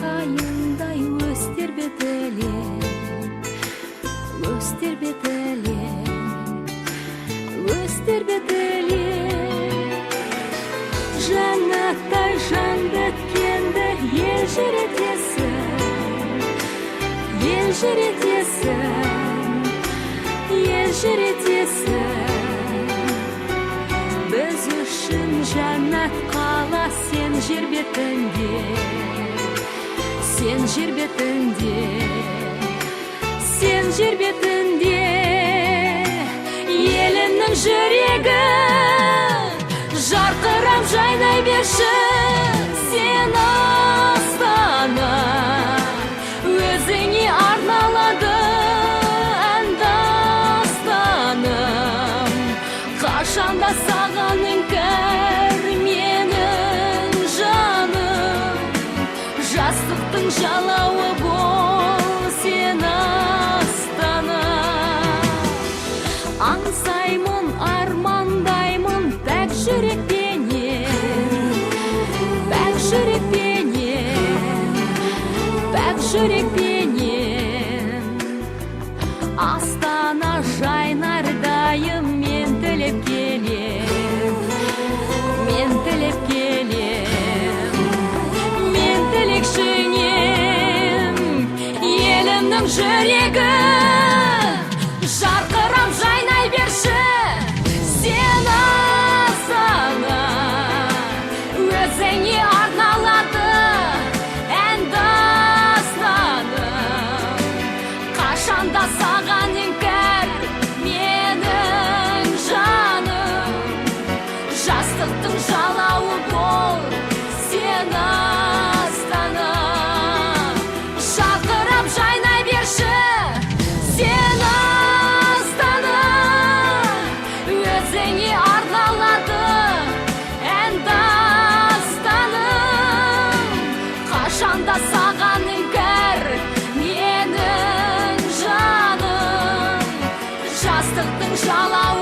Жарқайындай өстербет әле, өстербет әле, өстербет әле. Жаннаттай жан біткенді елжіретесің, елжіретесің, елжіретесің. Біз үшін жаннат қала сен жер бетінде, сен жер бетінде, сен жер бетінде. Елімнің жүрегі жарқырап жайнай берші, сен астана өзіңе арналады ән дастаным. Қашанда саған іңкәр менің жаным, жастықтың жалауы бол сен астана. Аңсаймын, армандаймын пәк жүрекпенен, пәк жүрекпенен, пәк жүрекпенен. Астана жайнардайым мен тілеп келем, мен тілеп келем, мен тілекшіңем. Елімнің жүрегі жарқырап жайнай берші, сен астана өзіңе арналады ән дастаным. Қашанда саған іңкәр менің жаным, жастықтың жалауы бол сен астана. Жарқырап жайнай берші, сен астана өзіңе арналады ән дастаным. Қашанда саған іңкәр менің жаным, жастықтың жалауы